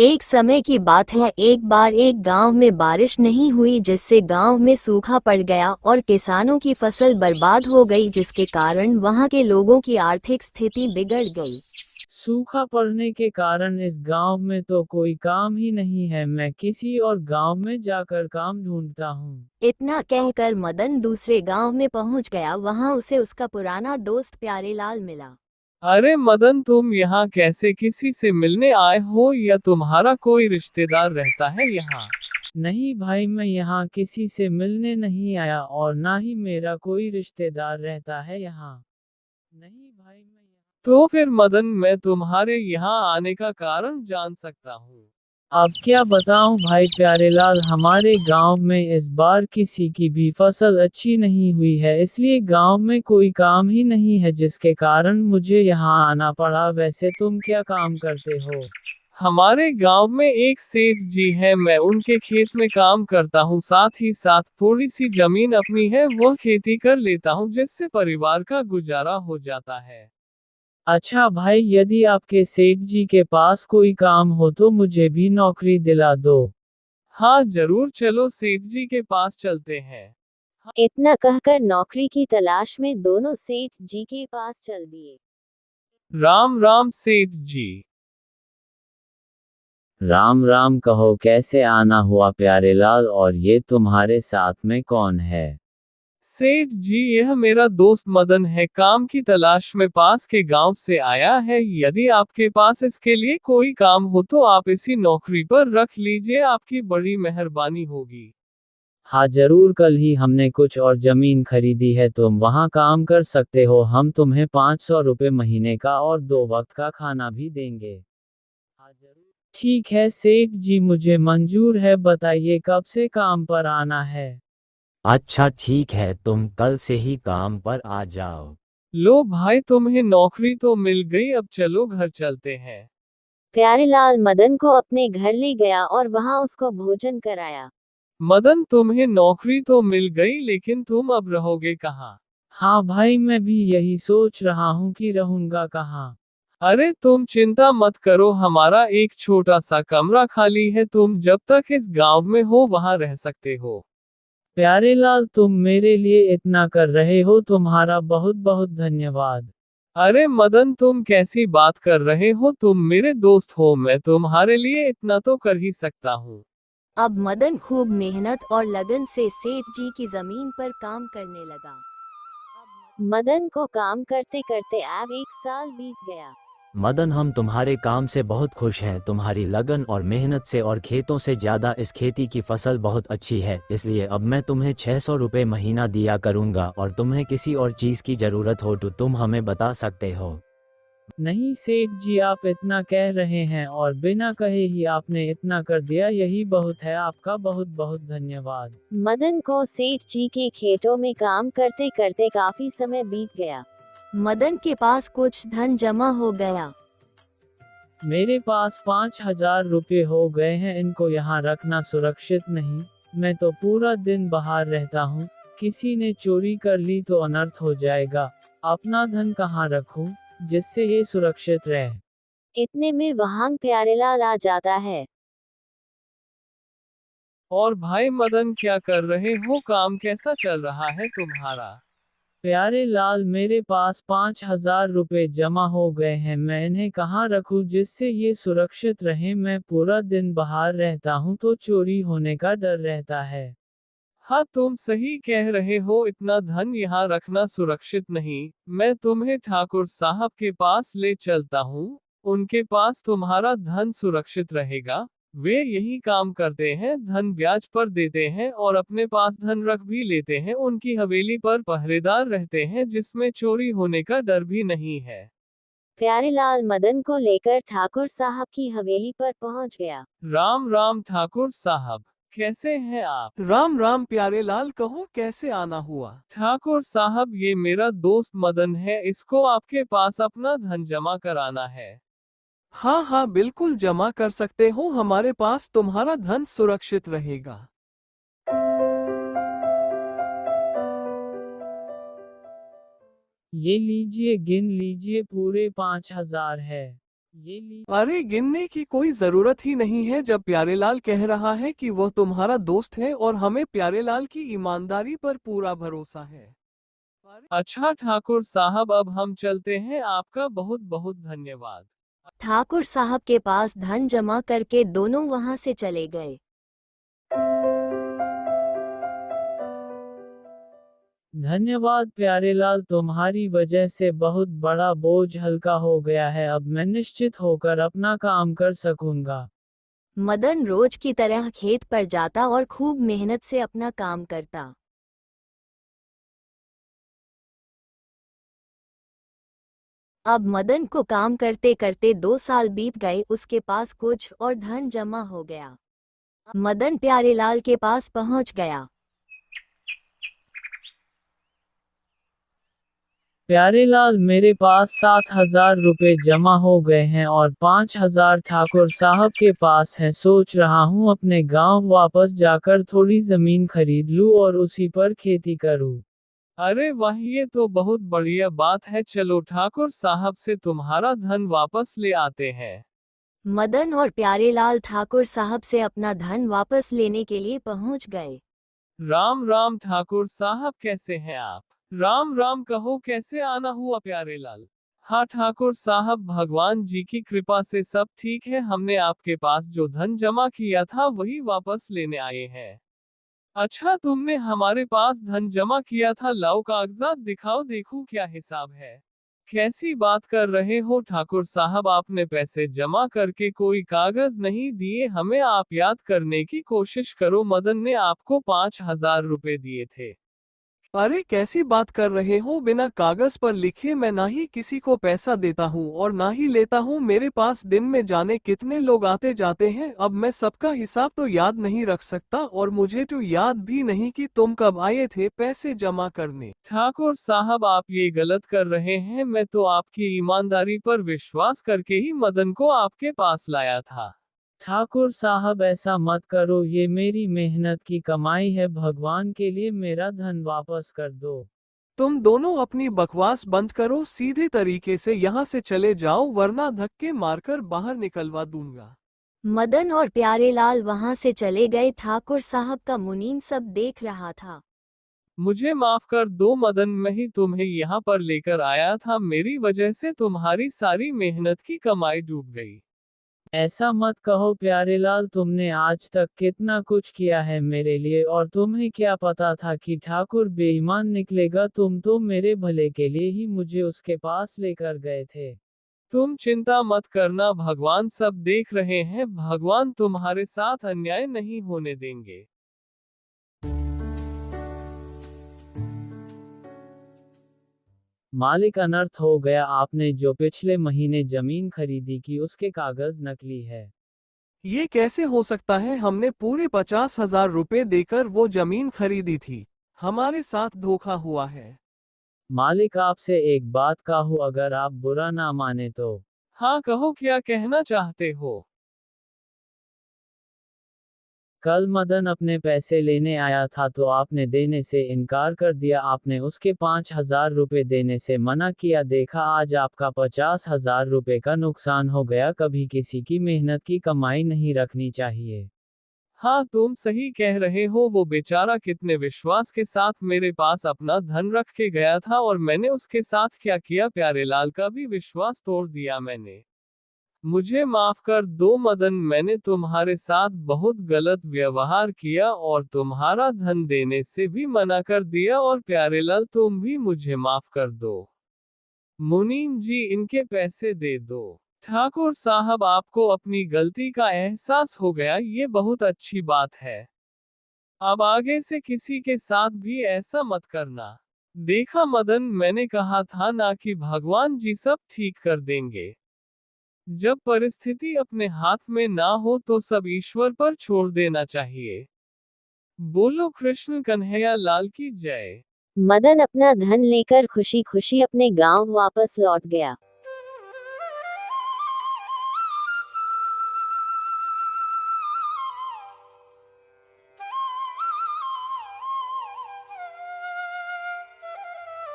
एक समय की बात है, एक बार एक गांव में बारिश नहीं हुई, जिससे गांव में सूखा पड़ गया और किसानों की फसल बर्बाद हो गई, जिसके कारण वहां के लोगों की आर्थिक स्थिति बिगड़ गई। सूखा पड़ने के कारण इस गांव में तो कोई काम ही नहीं है। मैं किसी और गांव में जाकर काम ढूंढता हूँ। इतना कहकर मदन दूसरे गांव में पहुंच गया। वहां उसे उसका पुराना दोस्त प्यारेलाल मिला। अरे मदन, तुम यहाँ कैसे? किसी से मिलने आए हो या तुम्हारा कोई रिश्तेदार रहता है यहाँ? नहीं भाई, मैं यहाँ किसी से मिलने नहीं आया और ना ही मेरा कोई रिश्तेदार रहता है यहाँ। नहीं भाई, मैं तो फिर मदन, मैं तुम्हारे यहाँ आने का कारण जान सकता हूँ? अब क्या बताऊं भाई प्यारेलाल, हमारे गांव में इस बार किसी की भी फसल अच्छी नहीं हुई है, इसलिए गांव में कोई काम ही नहीं है, जिसके कारण मुझे यहाँ आना पड़ा। वैसे तुम क्या काम करते हो? हमारे गांव में एक सेठ जी हैं, मैं उनके खेत में काम करता हूँ। साथ ही साथ थोड़ी सी जमीन अपनी है, वह खेती कर लेता हूँ, जिससे परिवार का गुजारा हो जाता है। अच्छा भाई, यदि आपके सेठ जी के पास कोई काम हो तो मुझे भी नौकरी दिला दो। हाँ जरूर, चलो सेठ जी के पास चलते हैं। इतना कहकर नौकरी की तलाश में दोनों सेठ जी के पास चल दिए। राम राम सेठ जी। राम राम, कहो कैसे आना हुआ प्यारेलाल, और ये तुम्हारे साथ में कौन है? सेठ जी, यह मेरा दोस्त मदन है, काम की तलाश में पास के गांव से आया है। यदि आपके पास इसके लिए कोई काम हो तो आप इसी नौकरी पर रख लीजिए, आपकी बड़ी मेहरबानी होगी। हाँ जरूर, कल ही हमने कुछ और जमीन खरीदी है, तुम वहाँ काम कर सकते हो। हम तुम्हें 500 रुपये महीने का और 2 वक्त का खाना भी देंगे। हाँ जरूर। ठीक है सेठ जी, मुझे मंजूर है। बताइए कब से काम पर आना है? अच्छा ठीक है, तुम कल से ही काम पर आ जाओ। लो भाई, तुम्हें नौकरी तो मिल गई, अब चलो घर चलते हैं। प्यारेलाल मदन को अपने घर ले गया और वहां उसको भोजन कराया। मदन, तुम्हें नौकरी तो मिल गई, लेकिन तुम अब रहोगे कहाँ? हाँ भाई, मैं भी यही सोच रहा हूँ कि रहूंगा कहाँ। अरे तुम चिंता मत करो, हमारा एक छोटा सा कमरा खाली है, तुम जब तक इस गांव में हो वहां रह सकते हो। प्यारेलाल, तुम मेरे लिए इतना कर रहे हो, तुम्हारा बहुत बहुत धन्यवाद। अरे मदन, तुम कैसी बात कर रहे हो? तुम मेरे दोस्त हो, मैं तुम्हारे लिए इतना तो कर ही सकता हूँ। अब मदन खूब मेहनत और लगन से सेठ जी की जमीन पर काम करने लगा। मदन को काम करते करते अब 1 साल बीत गया। मदन, हम तुम्हारे काम से बहुत खुश हैं। तुम्हारी लगन और मेहनत से और खेतों से ज़्यादा इस खेती की फसल बहुत अच्छी है, इसलिए अब मैं तुम्हें 600 रुपये महीना दिया करूँगा, और तुम्हें किसी और चीज़ की ज़रूरत हो तो तुम हमें बता सकते हो। नहीं सेठ जी, आप इतना कह रहे हैं और बिना कहे ही आपने इतना कर दिया, यही बहुत है। आपका बहुत बहुत धन्यवाद। मदन को सेठ जी के खेतों में काम करते करते काफी समय बीत गया। मदन के पास कुछ धन जमा हो गया। मेरे पास 5,000 रुपये हो गए हैं, इनको यहाँ रखना सुरक्षित नहीं। मैं तो पूरा दिन बाहर रहता हूँ, किसी ने चोरी कर ली तो अनर्थ हो जाएगा। अपना धन कहाँ रखूँ जिससे ये सुरक्षित रहे? इतने में वहां प्यारेलाल आ जाता है। और भाई मदन, क्या कर रहे हो? काम कैसा चल रहा है तुम्हारा? प्यारे लाल, मेरे पास 5,000 रुपये जमा हो गए हैं, मैं इन्हें कहाँ रखूँ जिससे ये सुरक्षित रहे? मैं पूरा दिन बाहर रहता हूँ तो चोरी होने का डर रहता है। हाँ तुम सही कह रहे हो, इतना धन यहाँ रखना सुरक्षित नहीं। मैं तुम्हें ठाकुर साहब के पास ले चलता हूँ, उनके पास तुम्हारा धन सुरक्षित रहेगा। वे यही काम करते हैं, धन ब्याज पर देते हैं और अपने पास धन रख भी लेते हैं। उनकी हवेली पर पहरेदार रहते हैं, जिसमें चोरी होने का डर भी नहीं है। प्यारेलाल मदन को लेकर ठाकुर साहब की हवेली पर पहुंच गया। राम राम ठाकुर साहब, कैसे हैं आप? राम राम प्यारे लाल, कहो कैसे आना हुआ? ठाकुर साहब, ये मेरा दोस्त मदन है, इसको आपके पास अपना धन जमा कराना है। हाँ हाँ, बिल्कुल जमा कर सकते हो, हमारे पास तुम्हारा धन सुरक्षित रहेगा। ये लीजिए, गिन लीजिए, पूरे 5,000 है। ये ली। अरे गिनने की कोई जरूरत ही नहीं है जब प्यारेलाल कह रहा है कि वह तुम्हारा दोस्त है और हमें प्यारेलाल की ईमानदारी पर पूरा भरोसा है। अच्छा ठाकुर साहब, अब हम चलते हैं, आपका बहुत बहुत धन्यवाद। ठाकुर साहब के पास धन जमा करके दोनों वहां से चले गए। धन्यवाद प्यारेलाल, तुम्हारी वजह से बहुत बड़ा बोझ हल्का हो गया है। अब मैं निश्चित होकर अपना काम कर सकूंगा। मदन रोज की तरह खेत पर जाता और खूब मेहनत से अपना काम करता। अब मदन को काम करते करते 2 साल बीत गए। उसके पास कुछ और धन जमा हो गया। मदन प्यारेलाल के पास पहुंच गया। प्यारेलाल, मेरे पास 7,000 रुपए जमा हो गए हैं और 5,000 ठाकुर साहब के पास हैं। सोच रहा हूँ अपने गांव वापस जाकर थोड़ी जमीन खरीद लूँ और उसी पर खेती करूँ। अरे वाह, ये तो बहुत बढ़िया बात है। चलो ठाकुर साहब से तुम्हारा धन वापस ले आते हैं। मदन और प्यारेलाल ठाकुर साहब से अपना धन वापस लेने के लिए पहुंच गए। राम राम ठाकुर साहब, कैसे हैं आप? राम राम कहो, कैसे आना हुआ प्यारेलाल? हाँ ठाकुर साहब, भगवान जी की कृपा से सब ठीक है। हमने आपके पास जो धन जमा किया था वही वापस लेने आए हैं। अच्छा, तुमने हमारे पास धन जमा किया था, लाओ कागजात दिखाओ, देखूं क्या हिसाब है। कैसी बात कर रहे हो ठाकुर साहब, आपने पैसे जमा करके कोई कागज नहीं दिए हमें। आप याद करने की कोशिश करो, मदन ने आपको 5,000 रुपए दिए थे। अरे कैसी बात कर रहे हो, बिना कागज पर लिखे मैं ना ही किसी को पैसा देता हूँ और ना ही लेता हूँ। मेरे पास दिन में जाने कितने लोग आते जाते हैं, अब मैं सबका हिसाब तो याद नहीं रख सकता और मुझे तो याद भी नहीं कि तुम कब आए थे पैसे जमा करने। ठाकुर साहब, आप ये गलत कर रहे हैं। मैं तो आपकी ईमानदारी पर विश्वास करके ही मदन को आपके पास लाया था। ठाकुर साहब, ऐसा मत करो, ये मेरी मेहनत की कमाई है। भगवान के लिए मेरा धन वापस कर दो। तुम दोनों अपनी बकवास बंद करो, सीधे तरीके से यहाँ से चले जाओ वरना धक्के मारकर बाहर निकलवा दूंगा। मदन और प्यारेलाल वहां से चले गए। ठाकुर साहब का मुनीम सब देख रहा था। मुझे माफ कर दो मदन, मैं ही तुम्हें यहाँ पर लेकर आया था। मेरी वजह से तुम्हारी सारी मेहनत की कमाई डूब गई। ऐसा मत कहो प्यारेलाल, तुमने आज तक कितना कुछ किया है मेरे लिए और तुम्हें क्या पता था कि ठाकुर बेईमान निकलेगा। तुम तो मेरे भले के लिए ही मुझे उसके पास लेकर गए थे। तुम चिंता मत करना, भगवान सब देख रहे हैं। भगवान तुम्हारे साथ अन्याय नहीं होने देंगे। मालिक, अनर्थ हो गया। आपने जो पिछले महीने जमीन खरीदी की उसके कागज नकली है। ये कैसे हो सकता है, हमने पूरे 50,000 रुपए देकर वो जमीन खरीदी थी। हमारे साथ धोखा हुआ है। मालिक, आपसे एक बात कहूँ, अगर आप बुरा ना माने तो। हाँ कहो, क्या कहना चाहते हो? कल मदन अपने पैसे लेने आया था तो आपने देने से इनकार कर दिया। आपने उसके 5,000 रुपए देने से मना किया। देखा, आज आपका 50,000 रुपए का नुकसान हो गया। कभी किसी की मेहनत की कमाई नहीं रखनी चाहिए। हाँ, तुम सही कह रहे हो। वो बेचारा कितने विश्वास के साथ मेरे पास अपना धन रख के गया था और मैंने उसके साथ क्या किया, प्यारेलाल का भी विश्वास तोड़ दिया मैंने। मुझे माफ कर दो मदन, मैंने तुम्हारे साथ बहुत गलत व्यवहार किया और तुम्हारा धन देने से भी मना कर दिया। और प्यारेलाल, तुम भी मुझे माफ कर दो। मुनीम जी, इनके पैसे दे दो। ठाकुर साहब, आपको अपनी गलती का एहसास हो गया, ये बहुत अच्छी बात है। अब आगे से किसी के साथ भी ऐसा मत करना। देखा मदन, मैंने कहा था ना कि भगवान जी सब ठीक कर देंगे। जब परिस्थिति अपने हाथ में ना हो तो सब ईश्वर पर छोड़ देना चाहिए। बोलो कृष्ण कन्हैया लाल की जय। मदन अपना धन लेकर खुशी खुशी अपने गांव वापस लौट गया।